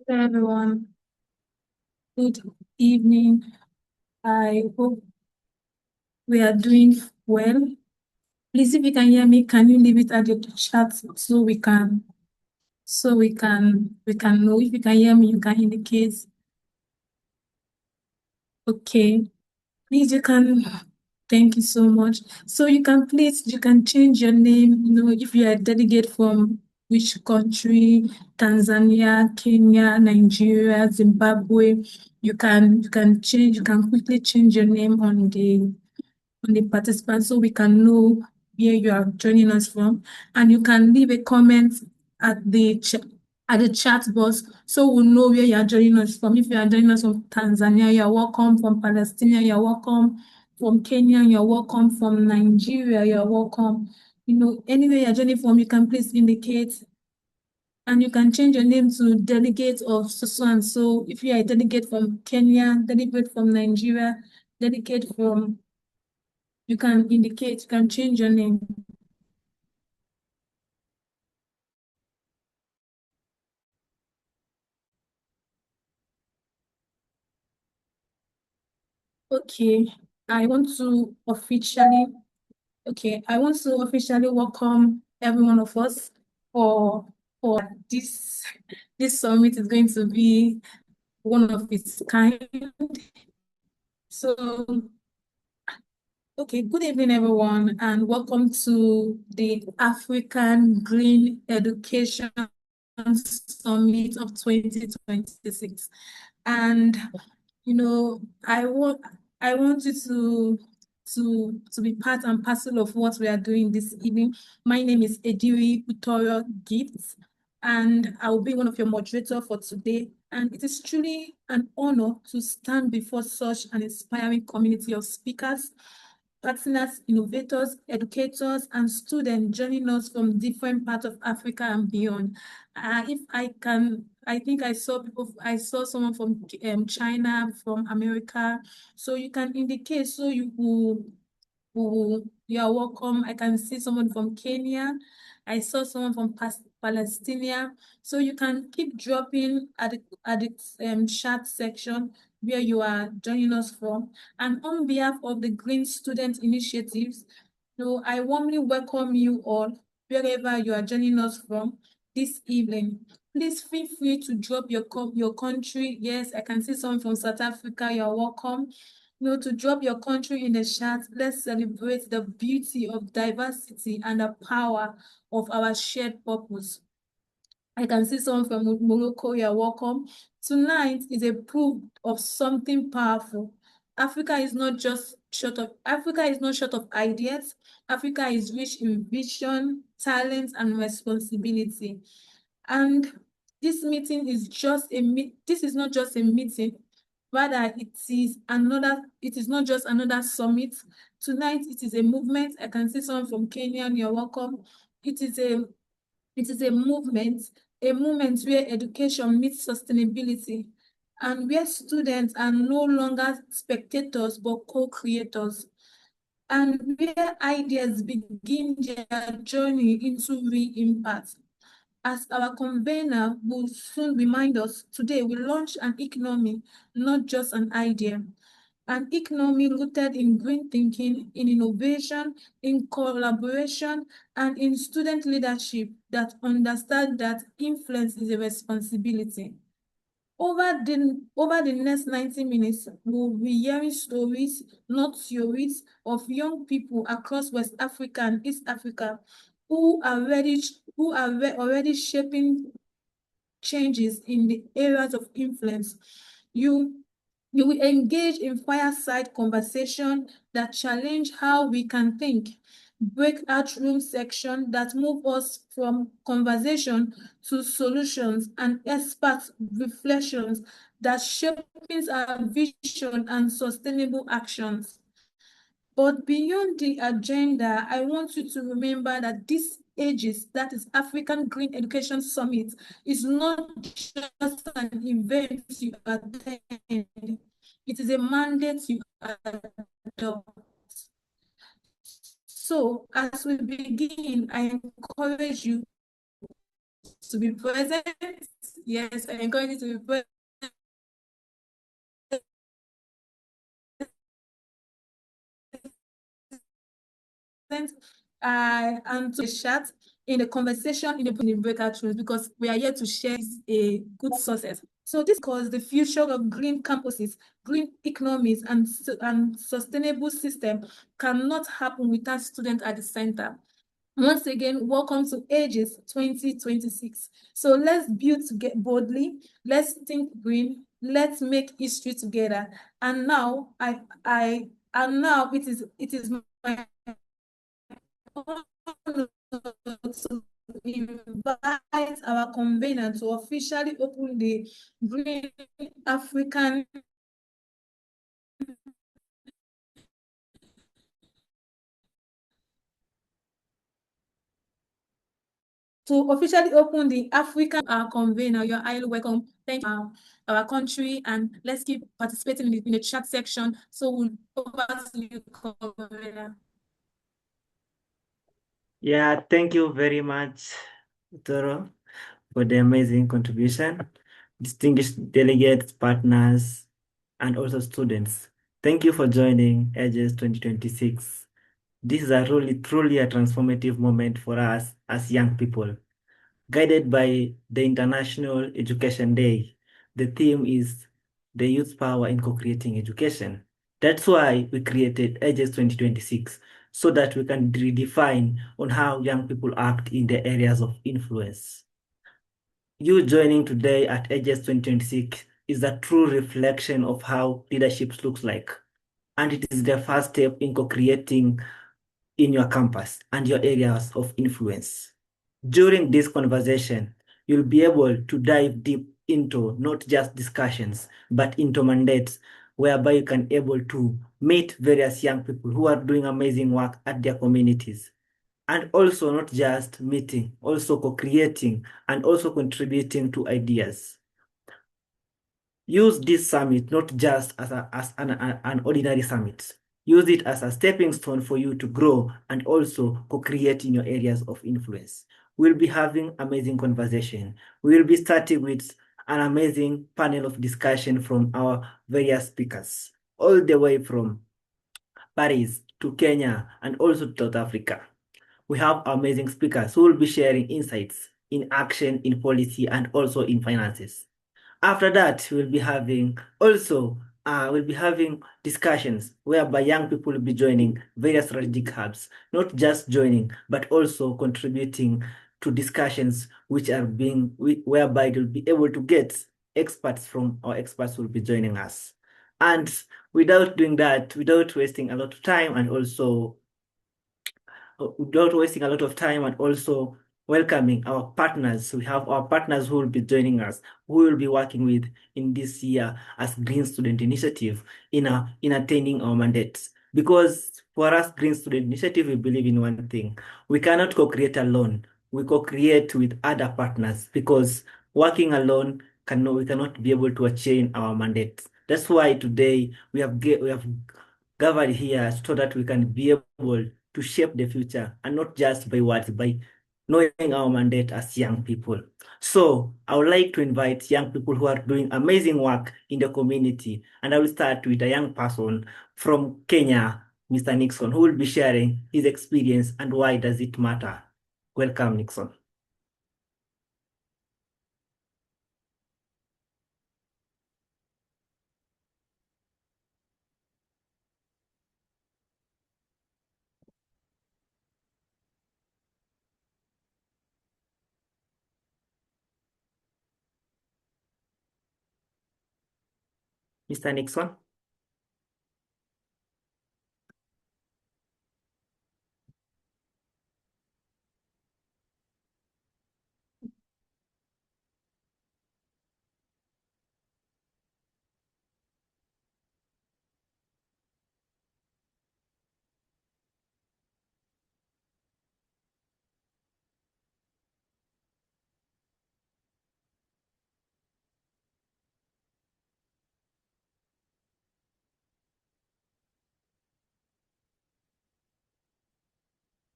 Hello, everyone. Good evening. I hope we are doing well. Please, if you can hear me, can you leave it at the chat so we can know if you can hear me, you can indicate. Okay. Please, you can. Thank you so much. So you can change your name, if you are a delegate from which country, Tanzania, Kenya, Nigeria, Zimbabwe, you can quickly change your name on the participants so we can know where you are joining us from. And you can leave a comment at the chat box so we'll know where you are joining us from. If you are joining us from Tanzania, you're welcome. From Palestine, you're welcome. From Kenya, you're welcome. From Nigeria, you're welcome. Anywhere you're joining from, you can please indicate, and you can change your name to delegate of so and so. If you are a delegate from Kenya, delegate from Nigeria, delegate from you can indicate, you can change your name. Okay, I want to officially, I want to officially welcome every one of us for this this summit is going to be one of its kind. So, okay, good evening, everyone, and welcome to the African Green Education Summit of 2026. And I want you to be part and parcel of what we are doing this evening. My name is Ediri Utoyo Gifts, and I will be one of your moderators for today. And it is truly an honor to stand before such an inspiring community of speakers, partners, innovators, educators, and students joining us from different parts of Africa and beyond. If I can, I think I saw someone from China, from America. So you can indicate, so you are welcome. I can see someone from Kenya. I saw someone from Palestine. So you can keep dropping at the chat section where you are joining us from. And on behalf of the Green Student Initiatives, I warmly welcome you all wherever you are joining us from this evening. Please feel free to drop your country. Yes, I can see someone from South Africa. You're welcome. To drop your country in the chat. Let's celebrate the beauty of diversity and the power of our shared purpose. I can see someone from Morocco. You're welcome. Tonight is a proof of something powerful. Africa is not short of ideas. Africa is rich in vision, talent, and responsibility. And this is not just a meeting, rather it is not just another summit. Tonight it is a movement. I can see someone from Kenya, and you're welcome. It is a movement, a moment where education meets sustainability and where students are no longer spectators but co-creators, and where ideas begin their journey into real impact. As our convener will soon remind us, today we launch an economy, not just an idea. An economy rooted in green thinking, in innovation, in collaboration, and in student leadership that understand that influence is a responsibility. Over the next 90 minutes, we'll be hearing stories, not theories, of young people across West Africa and East Africa who are ready, already shaping changes in the areas of influence. You you will engage in fireside conversation that challenge how we can think, breakout room section that move us from conversation to solutions, and expert reflections that shapes our vision and sustainable actions. But beyond the agenda, I want you to remember that this AGES, that is African Green Education Summit, is not just an event you attend, it is a mandate you adopt. So as we begin, I encourage you to be present. Yes, I encourage you to be present and to chat in the conversation in the breakout rooms because we are here to share a good sources. So this cause the future of green campuses, green economies, and sustainable system cannot happen without students at the center. Once again, welcome to Ages 2026. So let's build together boldly, let's think green, let's make history together. And now now it is my honor to invite our convener to officially open the Green African convener. You're highly welcome. Thank you, our country, and let's keep participating in the chat section. So we'll over to you, convener. Yeah, thank you very much, Toro, for the amazing contribution. Distinguished delegates, partners, and also students. Thank you for joining Edges 2026. This is a truly a transformative moment for us as young people. Guided by the International Education Day, the theme is the youth power in co-creating education. That's why we created Edges 2026, so that we can redefine on how young people act in the areas of influence. You joining today at Edges 2026 is a true reflection of how leadership looks like. And it is the first step in co-creating in your campus and your areas of influence. During this conversation, you'll be able to dive deep into not just discussions, but into mandates whereby you can able to meet various young people who are doing amazing work at their communities. And also not just meeting, also co-creating and also contributing to ideas. Use this summit not just as an ordinary summit. Use it as a stepping stone for you to grow and also co-create in your areas of influence. We'll be having amazing conversation. We'll be starting with an amazing panel of discussion from our various speakers, all the way from Paris to Kenya and also to South Africa. We have amazing speakers who will be sharing insights in action, in policy, and also in finances. After that, we'll be having discussions whereby young people will be joining various strategic hubs, not just joining, but also contributing to discussions which are whereby they'll be able to get experts from our experts will be joining us. And without doing that, without wasting a lot of time and also without wasting a lot of time and also welcoming our partners. We have our partners who will be joining us, who will be working with in this year as Green Student Initiative in attaining our mandates. Because for us, Green Student Initiative, we believe in one thing. We cannot co-create alone. We co-create with other partners because working alone, we cannot be able to achieve our mandates. That's why today we have gathered here so that we can be able to shape the future and not just by words, by knowing our mandate as young people. So I would like to invite young people who are doing amazing work in the community. And I will start with a young person from Kenya, Mr. Nixon, who will be sharing his experience and why does it matter. Welcome, Nixon. Mr. Nixon.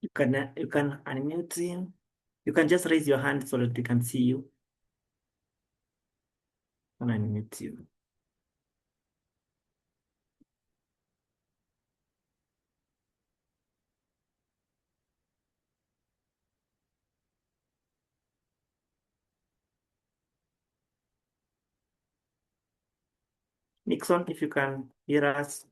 You can unmute him. You can just raise your hand so that we can see you. And unmute you. Nixon, if you can hear us.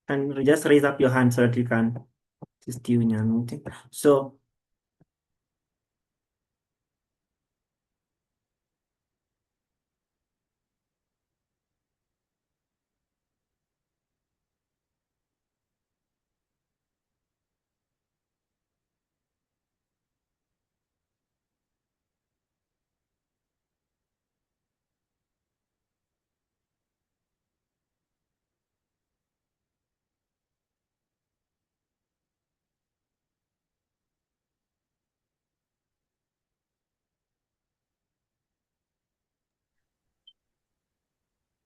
And just raise up your hand so that you can assist you in your meeting. So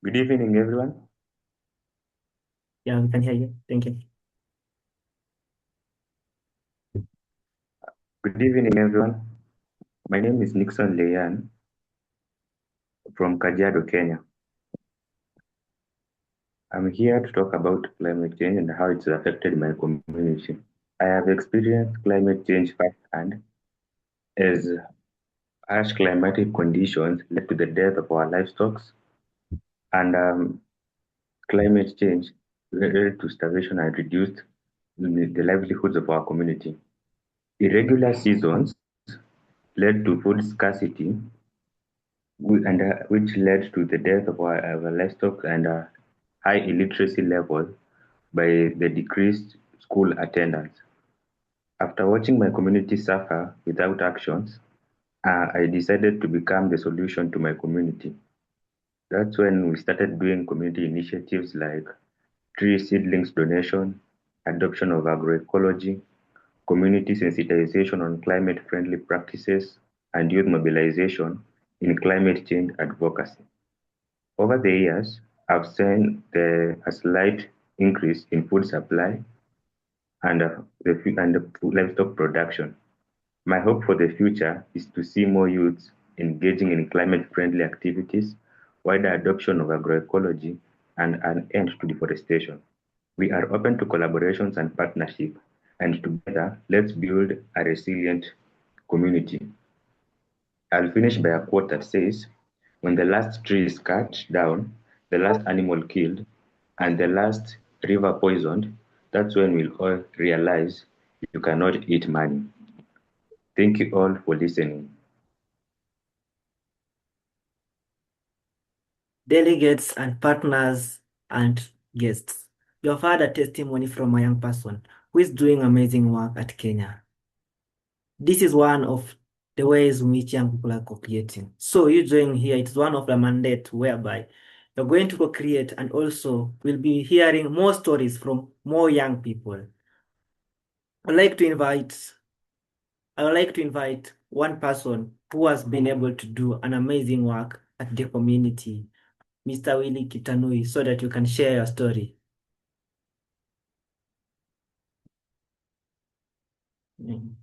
Good evening, everyone. yeah, we can hear you. Thank you. Good evening, everyone. My name is Nixon Leyan from Kajiado, Kenya. I'm here to talk about climate change and how it's affected my community. I have experienced climate change firsthand as harsh climatic conditions led to the death of our livestock, and climate change led to starvation and reduced the livelihoods of our community. Irregular seasons led to food scarcity, which led to the death of our livestock and high illiteracy level by the decreased school attendance. After watching my community suffer without actions, I decided to become the solution to my community. That's when we started doing community initiatives like tree seedlings donation, adoption of agroecology, community sensitization on climate-friendly practices, and youth mobilization in climate change advocacy. Over the years, I've seen a slight increase in food supply and the livestock production. My hope for the future is to see more youths engaging in climate-friendly activities, wider adoption of agroecology, and an end to deforestation. We are open to collaborations and partnership, and together, let's build a resilient community. I'll finish by a quote that says, when the last tree is cut down, the last animal killed, and the last river poisoned, that's when we'll all realize you cannot eat money. Thank you all for listening. Delegates and partners and guests, you have heard a testimony from a young person who is doing amazing work at Kenya. This is one of the ways in which young people are co-creating. So you join here, it's one of the mandate whereby you're going to co-create, and also we'll be hearing more stories from more young people. I'd like to invite I would like to invite one person who has been able to do an amazing work at the community, Mr. Willie Kitanui, so that you can share your story. Mm.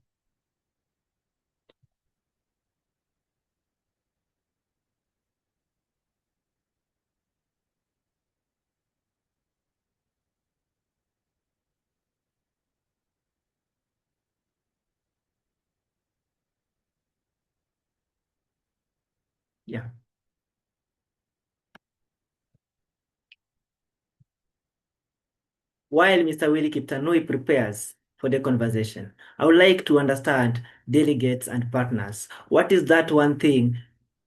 Yeah. While Mr. Willie Kitanui prepares for the conversation, I would like to understand delegates and partners. What is that one thing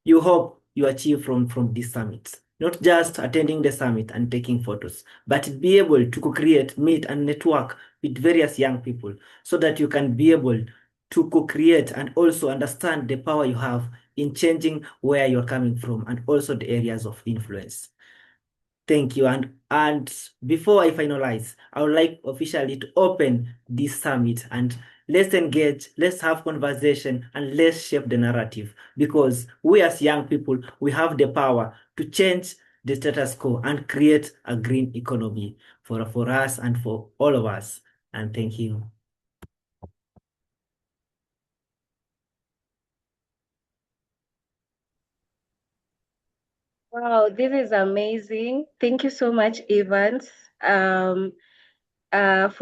you hope you achieve from this summit? not just attending the summit and taking photos, but be able to co-create, meet, and network with various young people so that you can be able to co-create and also understand the power you have in changing where you're coming from and also the areas of influence. Thank you. And before I finalize, I would like officially to open this summit and let's engage, let's have conversation, and let's shape the narrative because we as young people, we have the power to change the status quo and create a green economy for us and for all of us. And thank you. Wow, this is amazing. Thank you so much, Evans, for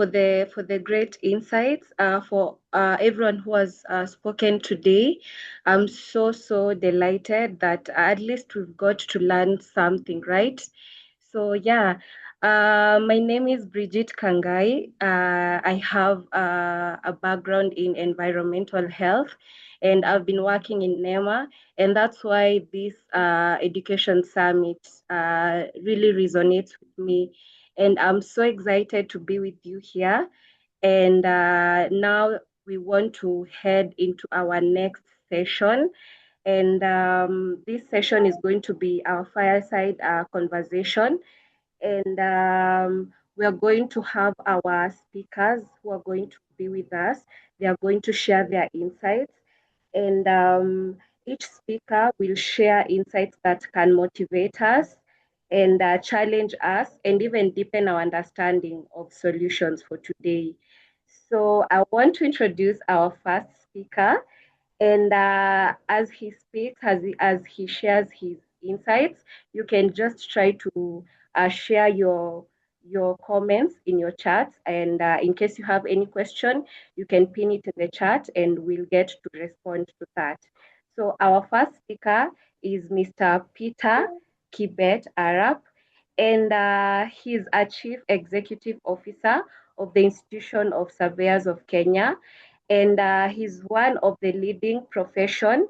the great insights. For everyone who has spoken today, I'm so delighted that at least we've got to learn something, right? So yeah, my name is Bridget Kangai. I have a background in environmental health, and I've been working in NEMA, and that's why this education summit really resonates with me. And I'm so excited to be with you here. And now we want to head into our next session. And this session is going to be our fireside conversation. And we are going to have our speakers who are going to be with us. They are going to share their insights. And each speaker will share insights that can motivate us and challenge us and even deepen our understanding of solutions for today. So I want to introduce our first speaker. And as he speaks, as he shares his insights, you can just try to share your comments in your chat. And in case you have any question, you can pin it in the chat and we'll get to respond to that. So our first speaker is Mr. Peter Kibet Arap, and he's a Chief Executive Officer of the Institution of Surveyors of Kenya, and he's one of the leading profession,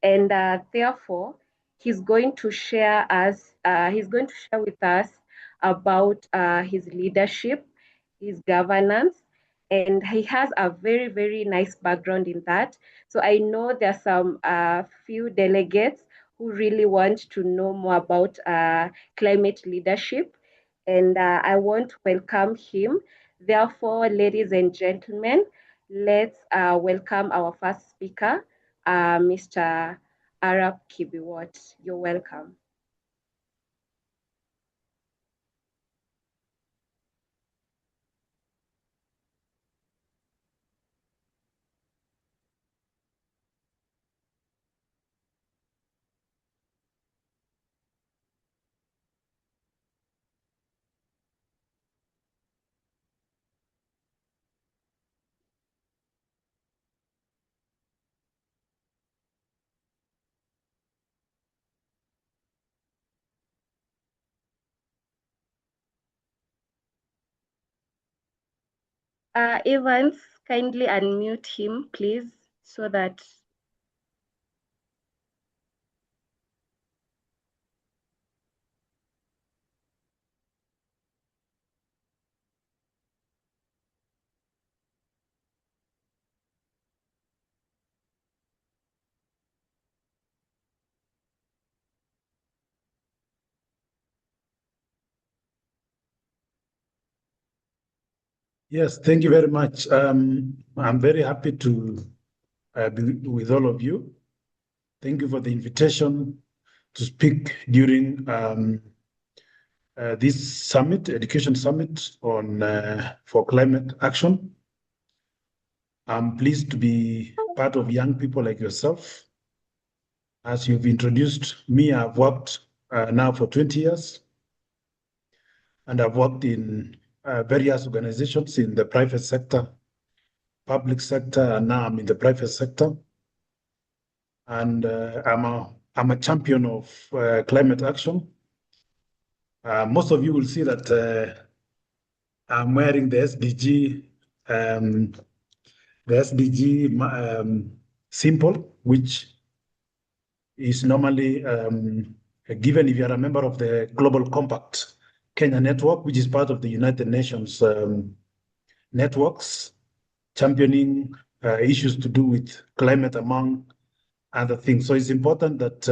and therefore he's going to share with us about his leadership, his governance, and he has a very nice background in that. So I know there's some few delegates who really want to know more about climate leadership, and I want to welcome him. Therefore, ladies and gentlemen, let's welcome our first speaker, Mr. Arab Kibiwot. You're welcome. Evans, kindly unmute him, please, so that. Yes, thank you very much. I'm very happy to be with all of you. Thank you for the invitation to speak during this summit, education summit on for climate action. I'm pleased to be part of young people like yourself. As you've introduced me, I've worked now for 20 years, and I've worked in various organizations in the private sector, public sector, and now I'm in the private sector. And I'm a champion of climate action. Most of you will see that I'm wearing the SDG symbol, which is normally given if you are a member of the Global Compact Kenya Network, which is part of the United Nations networks, championing issues to do with climate, among other things. So it's important that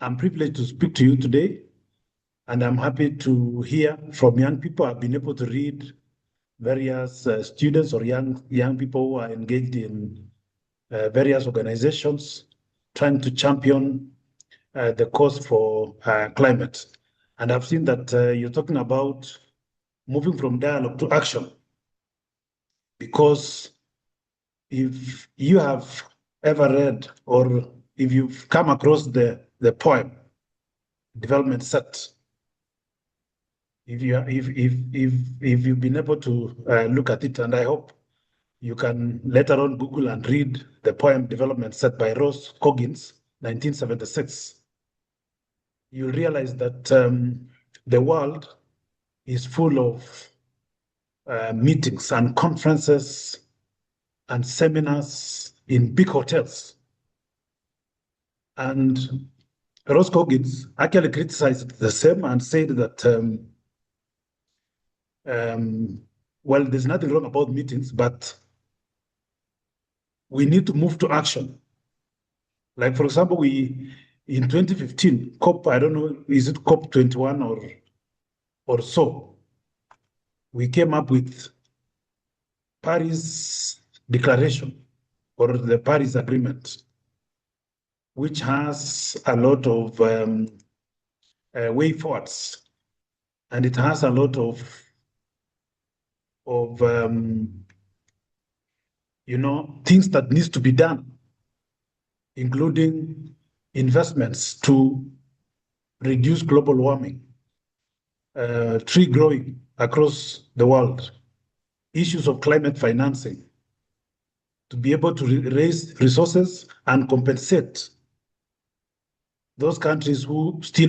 I'm privileged to speak to you today, and I'm happy to hear from young people. I've been able to read various students or young people who are engaged in various organizations trying to champion the cause for climate. And I've seen that you're talking about moving from dialogue to action, because if you have ever read or if you've come across the poem Development Set, if you've been able to look at it, and I hope you can later on Google and read the poem Development Set by Rose Coggins, 1976, you'll realize that the world is full of meetings and conferences and seminars in big hotels. And Rose Coggins actually criticized the same and said that, well, there's nothing wrong about meetings, but we need to move to action. Like, for example, in 2015, COP, I don't know, is it COP 21 or so, we came up with Paris Declaration or the Paris Agreement, which has a lot of way forwards, and it has a lot of things that needs to be done, including investments to reduce global warming, tree growing across the world, issues of climate financing, to be able to raise resources and compensate those countries who still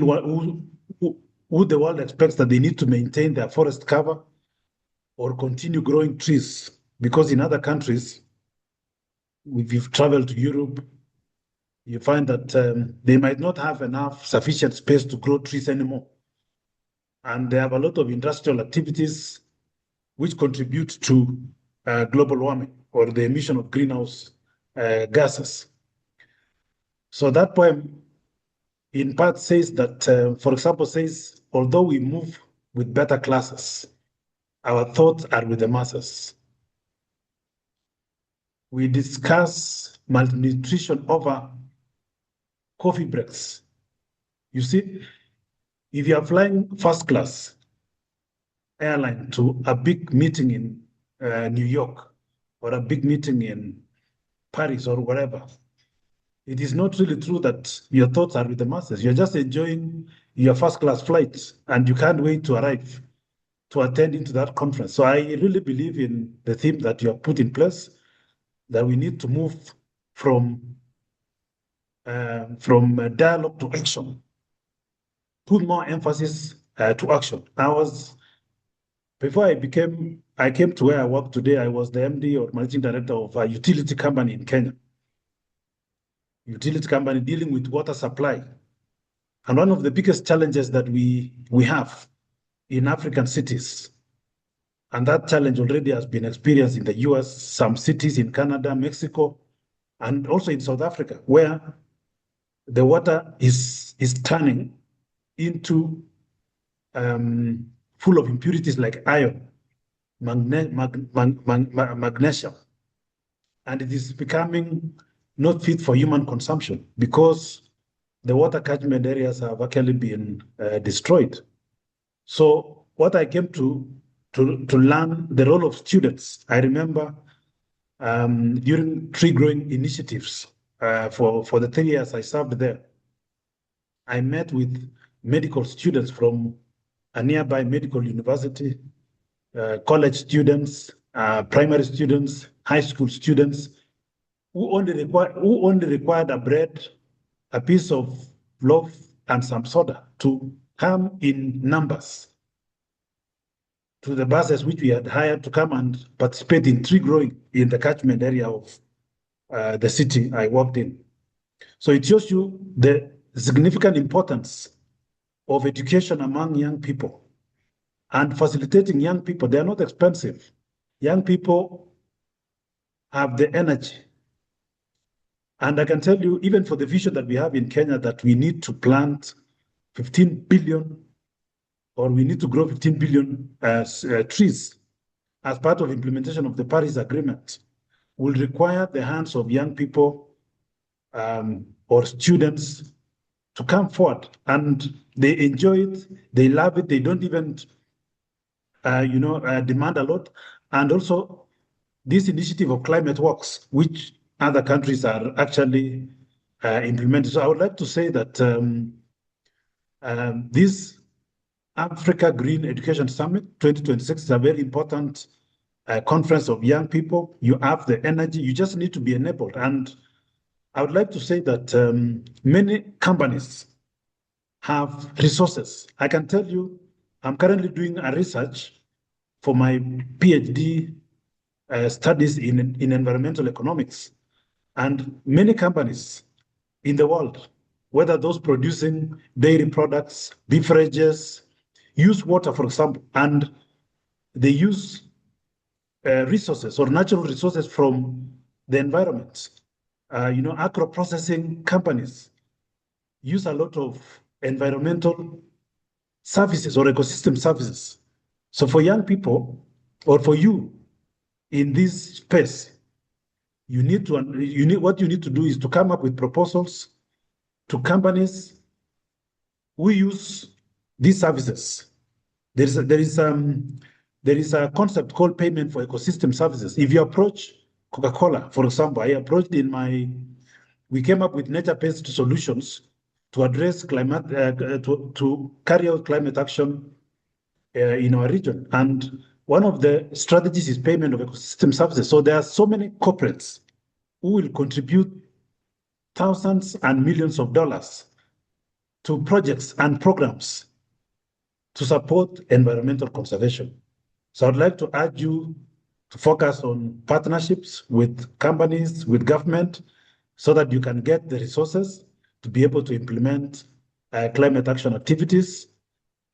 who the world expects that they need to maintain their forest cover or continue growing trees. Because in other countries, if you've traveled to Europe, you find that they might not have enough sufficient space to grow trees anymore. And they have a lot of industrial activities which contribute to global warming or the emission of greenhouse gases. So that poem in part says that, for example, says, although we move with better classes, our thoughts are with the masses. We discuss malnutrition over coffee breaks. You see, if you are flying first class airline to a big meeting in New York or a big meeting in Paris or wherever, it is not really true that your thoughts are with the masses. You're just enjoying your first class flight and you can't wait to arrive to attend into that conference. So I really believe in the theme that you have put in place, that we need to move from dialogue to action, put more emphasis to action. Before I came to where I work today, I was the MD or managing director of a utility company in Kenya. Utility company dealing with water supply. And one of the biggest challenges that we have in African cities, and that challenge already has been experienced in the US, some cities in Canada, Mexico, and also in South Africa, where the water is turning into full of impurities like iron, magnesium, and it is becoming not fit for human consumption because the water catchment areas have actually been destroyed. So what I came to learn the role of students, I remember during tree growing initiatives for the 3 years I served there, I met with medical students from a nearby medical university, college students, primary students, high school students, who only required a bread, a piece of loaf, and some soda to come in numbers to the buses which we had hired to come and participate in tree growing in the catchment area of the city I worked in. So it shows you the significant importance of education among young people and facilitating young people. They are not expensive. Young people have the energy. And I can tell you, even for the vision that we have in Kenya, that we need to plant 15 billion, or we need to grow 15 billion trees as part of implementation of the Paris Agreement, will require the hands of young people or students to come forward. And they enjoy it, they love it, they don't even demand a lot. And also, this initiative of climate works, which other countries are actually implementing. So I would like to say that this Africa Green Education Summit 2026 is a very important conference of young people. You have the energy, you just need to be enabled. And I would like to say that many companies have resources. I can tell you, I'm currently doing a research for my PhD studies in environmental economics. And many companies in the world, whether those producing dairy products, beverages, use water, for example, and they use resources or natural resources from the environment. Agro processing companies use a lot of environmental services or ecosystem services. So for young people, or for you in this space, what you need to do is to come up with proposals to companies who use these services. There is a concept called payment for ecosystem services. If you approach Coca-Cola, for example, we came up with nature-based solutions to address climate, to carry out climate action in our region. And one of the strategies is payment of ecosystem services. So there are so many corporates who will contribute thousands and millions of dollars to projects and programs to support environmental conservation. So I'd like to urge you to focus on partnerships with companies, with government, so that you can get the resources to be able to implement climate action activities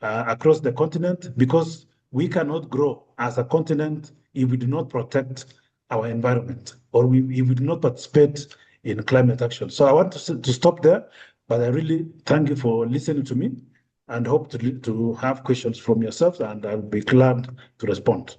across the continent, because we cannot grow as a continent if we do not protect our environment, or if we do not participate in climate action. So I want to stop there, but I really thank you for listening to me and hope to have questions from yourselves, and I'll be glad to respond.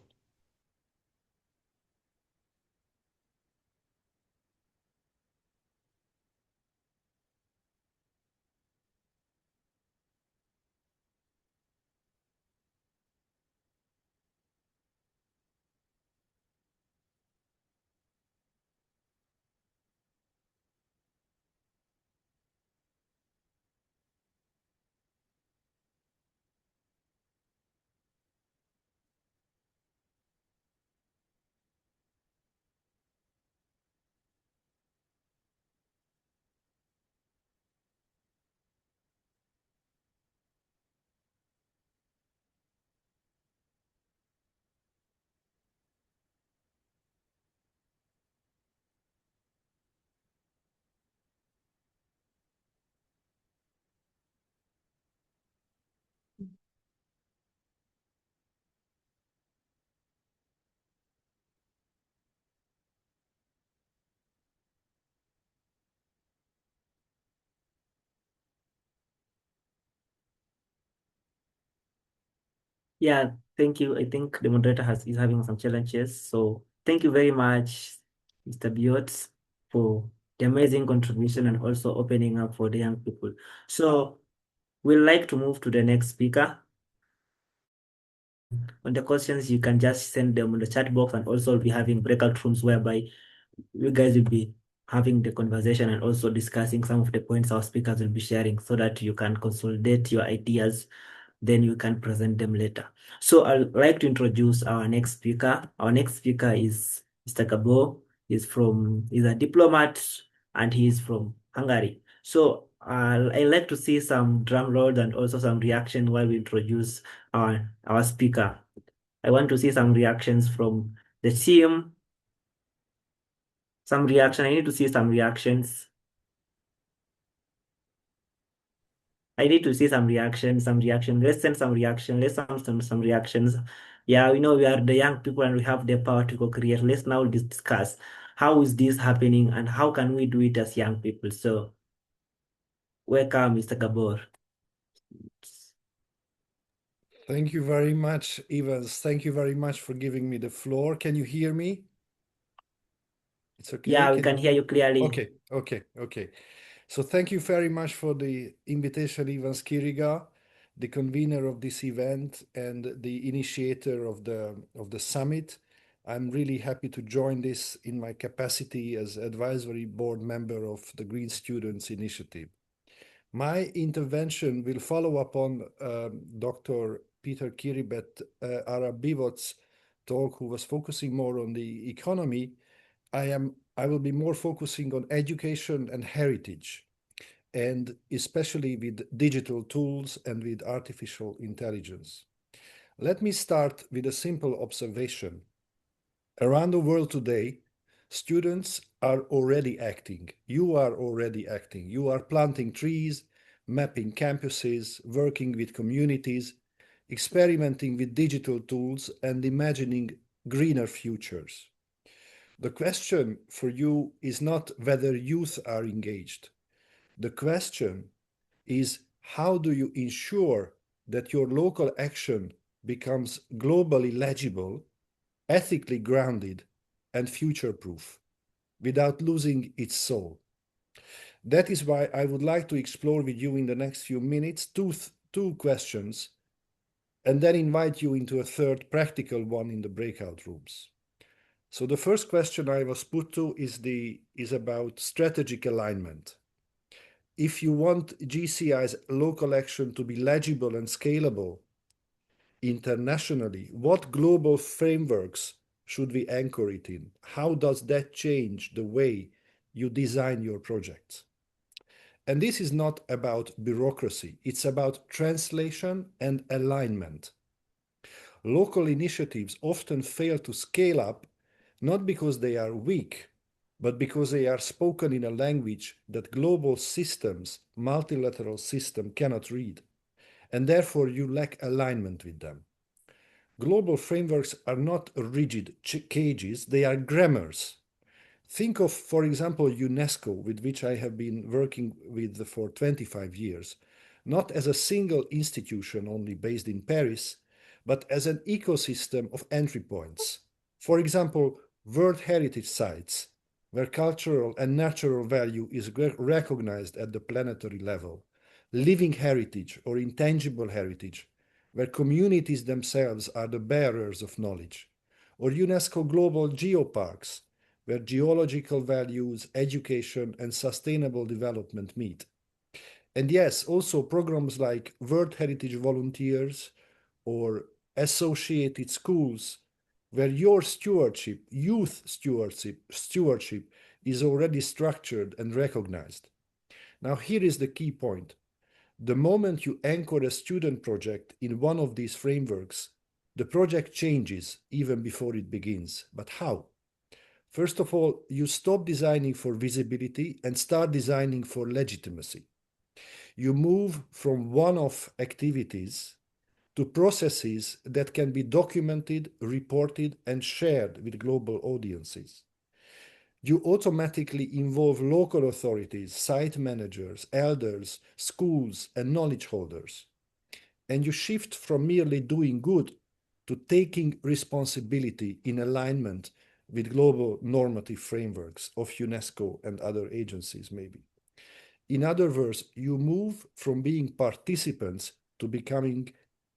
Yeah, thank you. I think the moderator is having some challenges. So thank you very much, Mr. Biot, for the amazing contribution and also opening up for the young people. So we'd like to move to the next speaker. On the questions, you can just send them in the chat box, and also we'll be having breakout rooms whereby you guys will be having the conversation and also discussing some of the points our speakers will be sharing, so that you can consolidate your ideas, then you can present them later. So I'd like to introduce our next speaker. Our next speaker is Mr. Gabo. He's a diplomat, and he's from Hungary. So I like to see some drum rolls and also some reaction while we introduce our speaker. I want to see some reactions from the team. I need to see some reactions. I need to see some reaction, some reaction. Let's send some reaction. Let's send some reactions. Yeah, we know we are the young people and we have the power to co-create. Let's now discuss how is this happening and how can we do it as young people. So welcome, Mr. Gabor. Thank you very much, Evans. Thank you very much for giving me the floor. Can you hear me? It's okay. Yeah, we can hear you clearly. Okay. So thank you very much for the invitation, Evans Kiriga, the convener of this event and the initiator of the summit. I'm really happy to join this in my capacity as advisory board member of the Green Students Initiative. My intervention will follow up on Dr. Peter Kiribet Arabivot's talk, who was focusing more on the economy. I will be more focusing on education and heritage, and especially with digital tools and with artificial intelligence. Let me start with a simple observation. Around the world today, students are already acting. You are already acting. You are planting trees, mapping campuses, working with communities, experimenting with digital tools, and imagining greener futures. The question for you is not whether youth are engaged. The question is, how do you ensure that your local action becomes globally legible, ethically grounded, and future-proof without losing its soul? That is why I would like to explore with you in the next few minutes two questions, and then invite you into a third practical one in the breakout rooms. So the first question I was put to is about strategic alignment. If you want GCI's local action to be legible and scalable internationally, what global frameworks should we anchor it in? How does that change the way you design your projects? And this is not about bureaucracy, it's about translation and alignment. Local initiatives often fail to scale up, not because they are weak, but because they are spoken in a language that global systems, multilateral system cannot read, and therefore you lack alignment with them. Global frameworks are not rigid cages, they are grammars. Think of, for example, UNESCO, with which I have been working with for 25 years, not as a single institution only based in Paris, but as an ecosystem of entry points. For example, World Heritage Sites, where cultural and natural value is recognized at the planetary level, living heritage or intangible heritage, where communities themselves are the bearers of knowledge, or UNESCO Global Geoparks, where geological values, education, and sustainable development meet. And yes, also programs like World Heritage Volunteers or associated schools, where your stewardship, youth stewardship is already structured and recognized. Now, here is the key point. The moment you anchor a student project in one of these frameworks, the project changes even before it begins. But how? First of all, you stop designing for visibility and start designing for legitimacy. You move from one-off activities to processes that can be documented, reported, and shared with global audiences. You automatically involve local authorities, site managers, elders, schools, and knowledge holders. And you shift from merely doing good to taking responsibility in alignment with global normative frameworks of UNESCO and other agencies, maybe. In other words, you move from being participants to becoming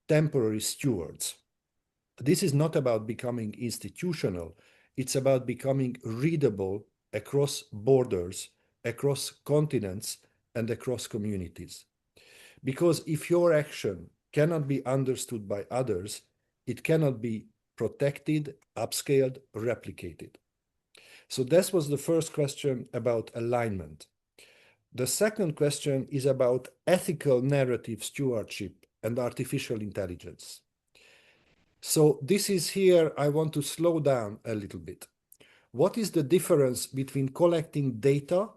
temporary stewards. This is not about becoming institutional, it's about becoming readable across borders, across continents, and across communities. Because if your action cannot be understood by others, it cannot be protected, upscaled, replicated. So this was the first question about alignment. The second question is about ethical narrative stewardship and artificial intelligence. So this is here, I want to slow down a little bit. What is the difference between collecting data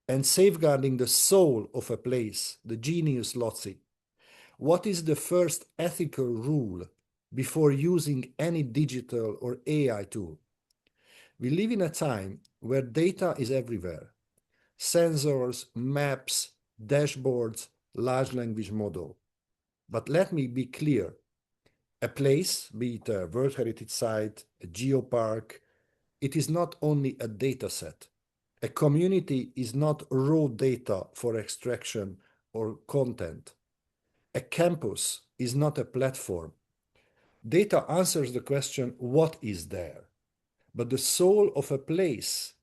and safeguarding the soul of a place, the genius loci. What is the first ethical rule before using any digital or AI tool? We live in a time where data is everywhere. Sensors, maps, dashboards, large language model. But let me be clear. A place, be it a World Heritage Site, a geopark, it is not only a data set. A community is not raw data for extraction or content. A campus is not a platform. Data answers the question, what is there? But the soul of a place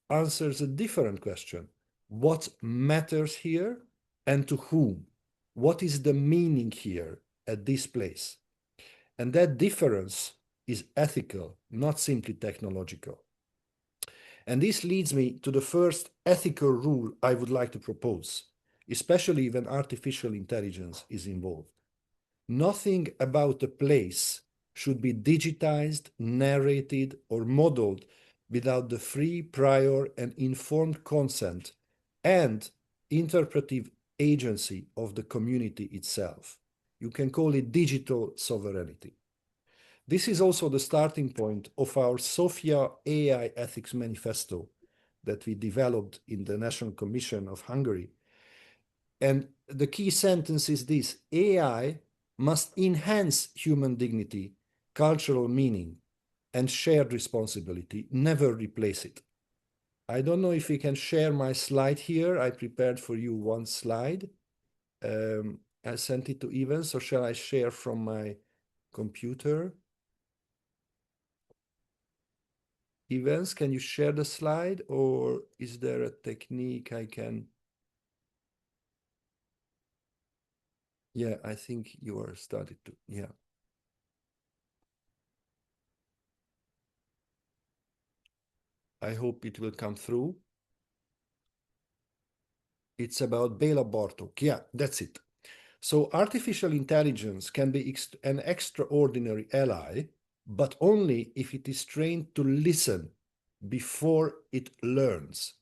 answers a different question. What matters here and to whom? What is the meaning here at this place? And that difference is ethical, not simply technological. And this leads me to the first ethical rule I would like to propose, especially when artificial intelligence is involved. Nothing about a place should be digitized, narrated, or modeled without the free, prior, and informed consent and interpretive agency of the community itself. You can call it digital sovereignty. This is also the starting point of our Sofia AI Ethics Manifesto that we developed in the National Commission of Hungary. And the key sentence is this: AI must enhance human dignity, cultural meaning, and shared responsibility, never replace it. I don't know if we can share my slide here. I prepared for you one slide. I sent it to Evans, or shall I share from my computer? Evans, can you share the slide, or is there a technique I can? Yeah, I think you are started to, yeah. I hope it will come through. It's about Bela Bartok. Yeah, that's it. So artificial intelligence can be an extraordinary ally, but only if it is trained to listen before it learns.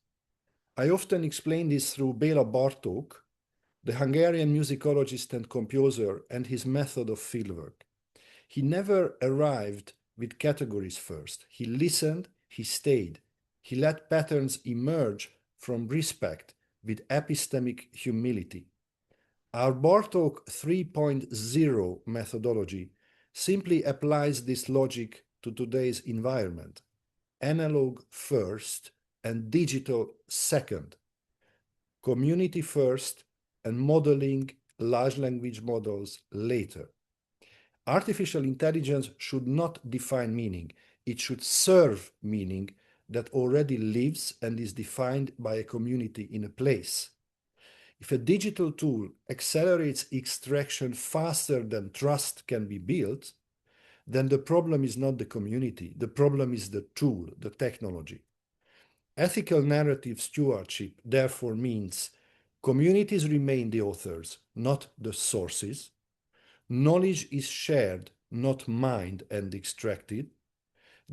I often explain this through Bela Bartok, the Hungarian musicologist and composer, and his method of fieldwork. He never arrived with categories first. He listened, he stayed. He let patterns emerge from respect with epistemic humility. Our Bartok 3.0 methodology simply applies this logic to today's environment. Analog first and digital second. Community first and modeling large language models later. Artificial intelligence should not define meaning. It should serve meaning that already lives and is defined by a community in a place. If a digital tool accelerates extraction faster than trust can be built, then the problem is not the community. The problem is the tool, the technology. Ethical narrative stewardship therefore means communities remain the authors, not the sources. Knowledge is shared, not mined and extracted.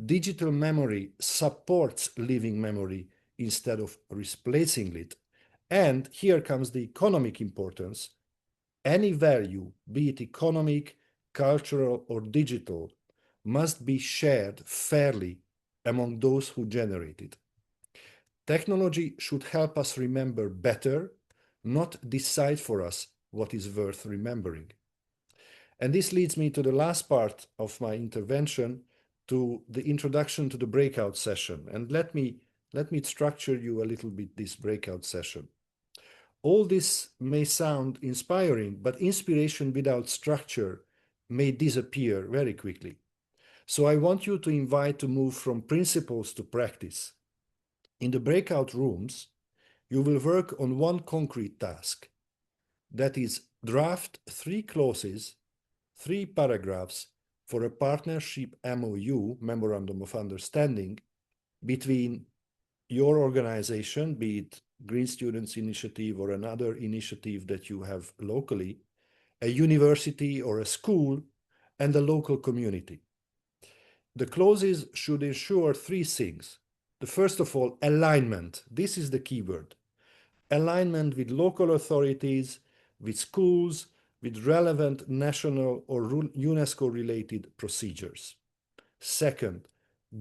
Digital memory supports living memory instead of replacing it. And here comes the economic importance. Any value, be it economic, cultural, or digital, must be shared fairly among those who generate it. Technology should help us remember better, not decide for us what is worth remembering. And this leads me to the last part of my intervention, to the introduction to the breakout session. And let me structure you a little bit this breakout session. All this may sound inspiring, but inspiration without structure may disappear very quickly. So I want you to invite to move from principles to practice. In the breakout rooms, you will work on one concrete task. That is, draft 3 clauses, 3 paragraphs for a partnership MOU, Memorandum of Understanding, between your organization, be it Green Students Initiative or another initiative that you have locally, a university or a school, and the local community. The clauses should ensure 3 things. The first of all, alignment. This is the key word. alignment with local authorities, with schools, with relevant national or UNESCO-related procedures. Second,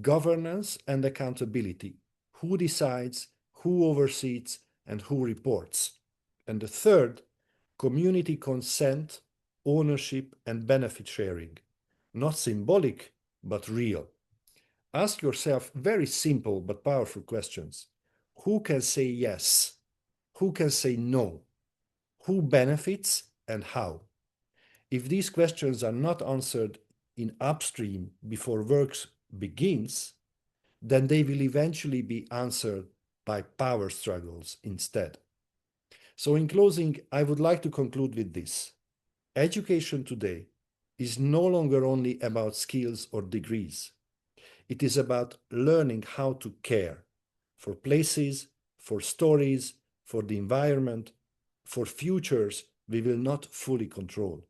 governance and accountability. Who decides, who oversees, and who reports? And the third, community consent, ownership, and benefit sharing. Not symbolic, but real. Ask yourself very simple but powerful questions. Who can say yes? Who can say no? Who benefits and how? If these questions are not answered in upstream before work begins, then they will eventually be answered by power struggles instead. So, in closing, I would like to conclude with this. Education today is no longer only about skills or degrees. It is about learning how to care for places, for stories, for the environment, for futures we will not fully control.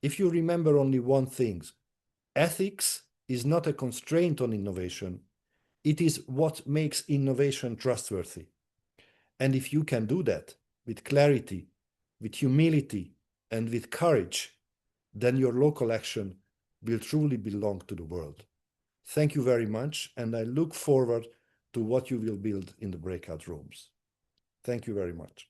If you remember only one thing, ethics is not a constraint on innovation, it is what makes innovation trustworthy. And if you can do that with clarity, with humility, and with courage, then your local action will truly belong to the world. Thank you very much, and I look forward to what you will build in the breakout rooms. Thank you very much.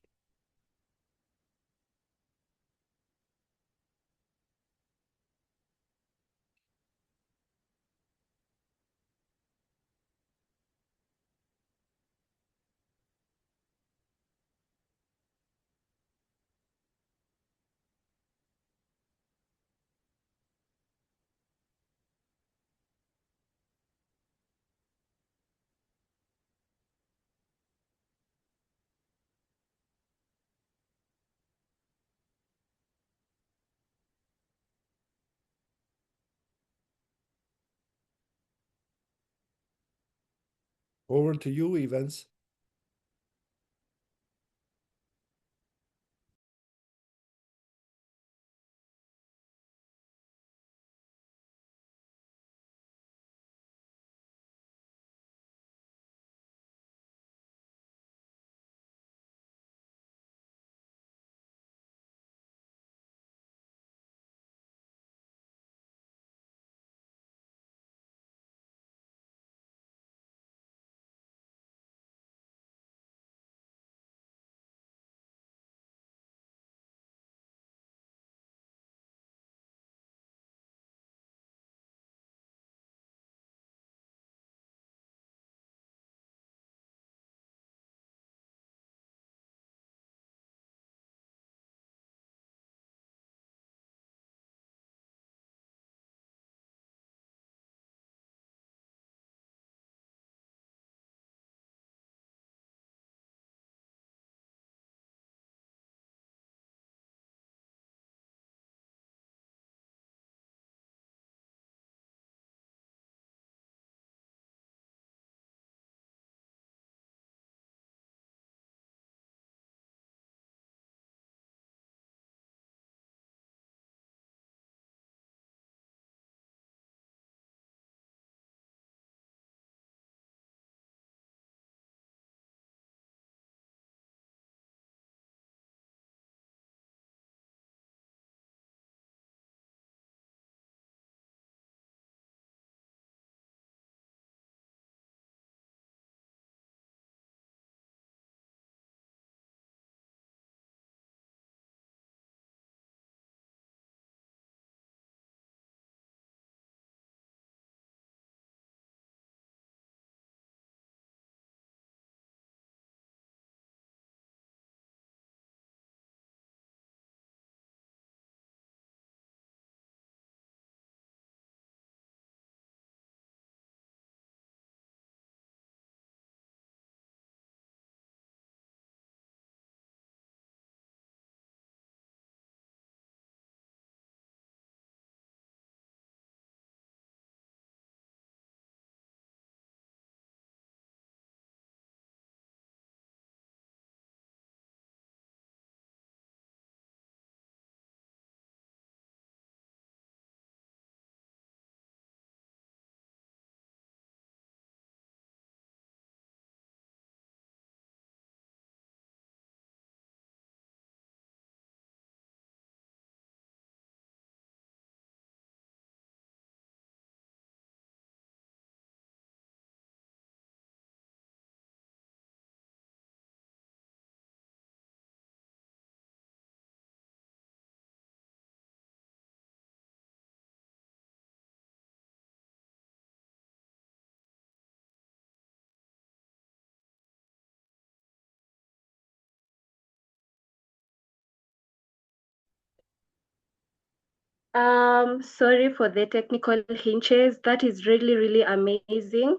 Over to you, Evans. Sorry for the technical hinges. That is really, really amazing.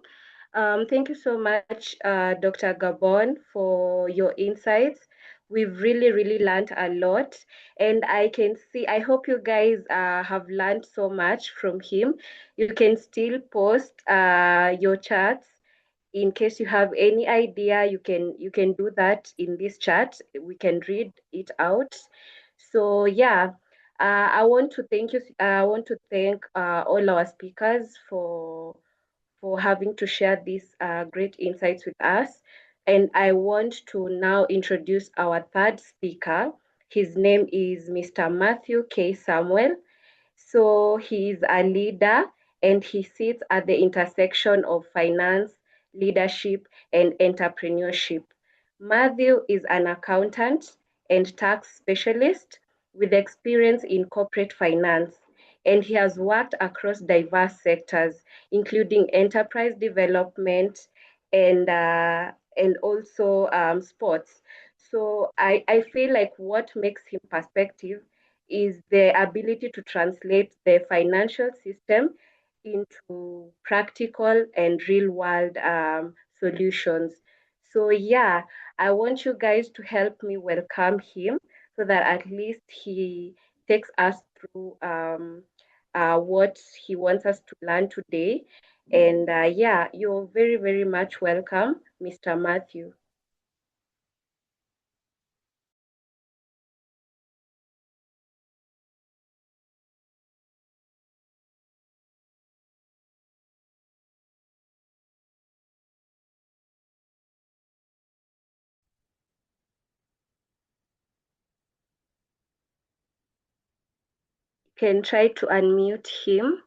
Thank you so much, Dr. Gabon, for your insights. We've really, really learned a lot. And I can see, I hope you guys have learned so much from him. You can still post your chats in case you have any idea. You can do that in this chat. We can read it out. So yeah, I want to thank you. I want to thank all our speakers for having to share these great insights with us. And I want to now introduce our third speaker. His name is Mr. Matthew K. Samuel. So he's a leader and he sits at the intersection of finance, leadership, and entrepreneurship. Matthew is an accountant and tax specialist with experience in corporate finance, and he has worked across diverse sectors, including enterprise development and also sports. So I feel like what makes him perspective is the ability to translate the financial system into practical and real world solutions. So, yeah, I want you guys to help me welcome him so that at least he takes us through what he wants us to learn today. And yeah, you're very, very much welcome, Mr. Matthew. Can try to unmute him.